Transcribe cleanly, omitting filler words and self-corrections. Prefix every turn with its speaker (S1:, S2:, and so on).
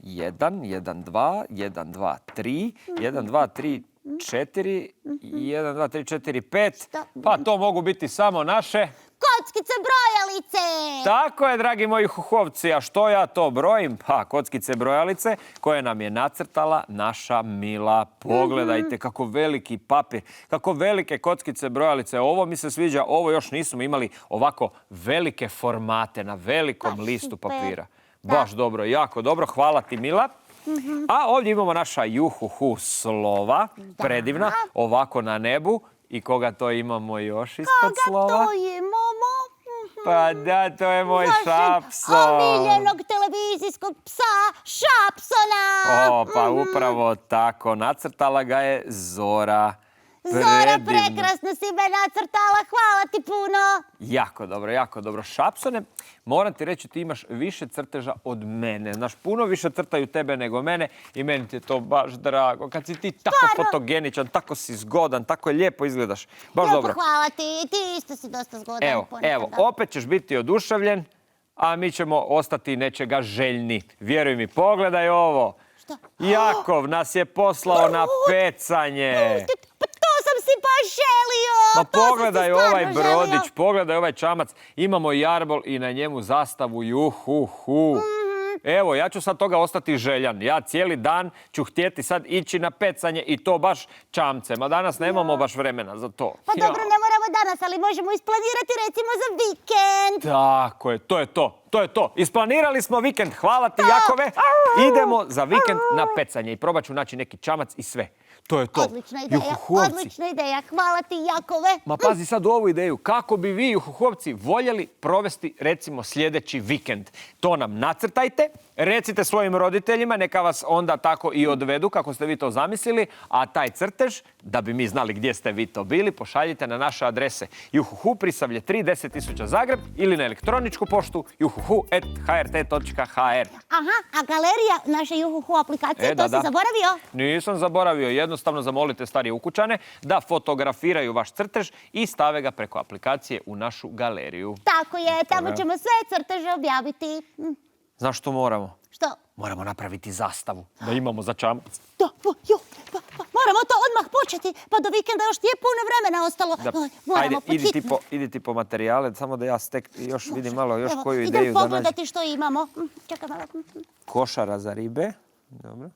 S1: 1, 1, 2, 1, 2, 3, 1, 2, 3, 4, 1, 2, 3, 4, 5. Pa to mogu biti samo naše...
S2: Kockice brojalice!
S1: Tako je, dragi moji huhovci. A što ja to brojim? Pa, kockice brojalice koje nam je nacrtala naša Mila. Pogledajte kako veliki papir, kako velike kockice brojalice. Ovo mi se sviđa, ovo još nismo imali ovako velike formate na velikom listu papira. Baš dobro, jako dobro. Hvala ti, Mila. A ovdje imamo naša juhuhu slova, predivna, ovako na nebu. I koga to imamo još ispod slova?
S2: Koga to imamo?
S1: Pa da, to je moj Šapson.
S2: Omiljenog televizijskog psa Šapsona.
S1: O, pa upravo tako. Nacrtala ga je Zora.
S2: Zora, prekrasno si me nacrtala. Hvala ti puno.
S1: Jako dobro, jako dobro. Šapsone, moram ti reći, ti imaš više crteža od mene. Znaš, puno više crtaju tebe nego mene i meni ti je to baš drago. Kad si ti tako fotogeničan, tako si zgodan, tako lijepo izgledaš. Baš dobro.
S2: Hvala ti. Ti isto si dosta zgodan.
S1: Evo, opet ćeš biti oduševljen, a mi ćemo ostati nečega željni. Vjeruj mi, pogledaj ovo.
S2: Što?
S1: Jakov nas je poslao na pecanje.
S2: Sam si baš želio.
S1: Ma pogledaj ovaj brodić, pogledaj ovaj čamac. Imamo jarbol i na njemu zastavu juhuhu. Evo, ja ću sad toga ostati željan. Ja cijeli dan ću htjeti sad ići na pecanje i to baš čamcem. A danas nemamo baš vremena za to.
S2: Pa dobro, ne moramo danas, ali možemo isplanirati recimo za vikend.
S1: Tako je, to je to. To je to. Isplanirali smo vikend. Hvala ti, Jakove. Idemo za vikend na pecanje i probat ću naći neki čamac i sve. To je to.
S2: Odlična ideja, odlična ideja. Hvala ti, Jakove.
S1: Ma pazi sad u ovu ideju. Kako bi vi, juhuhovci, voljeli provesti, recimo, sljedeći vikend? To nam nacrtajte, recite svojim roditeljima, neka vas onda tako i odvedu kako ste vi to zamislili, a taj crtež, da bi mi znali gdje ste vi to bili, pošaljite na naše adrese juhuhu Prisavlje 3 10 000 Zagreb ili na elektroničku poštu juhuhu@hrt.hr.
S2: Aha, a galerija naše juhuhu aplikacije, to si zaboravio?
S1: Nisam zaboravio. Jednostavno zamolite starije ukućane da fotografiraju vaš crtež i stave ga preko aplikacije u našu galeriju.
S2: Tako je, tamo ćemo sve crteže objaviti.
S1: Znaš što moramo?
S2: Što?
S1: Moramo napraviti zastavu da imamo za čamac.
S2: Da, moramo to odmah početi, pa do vikenda još nije puno vremena ostalo.
S1: Ajde, idi ti po materijale, samo da ja još vidim malo još koju ideju da nađem.
S2: Idem pogledati što imamo. Čekaj malo.
S1: Košara za ribe. Dobro.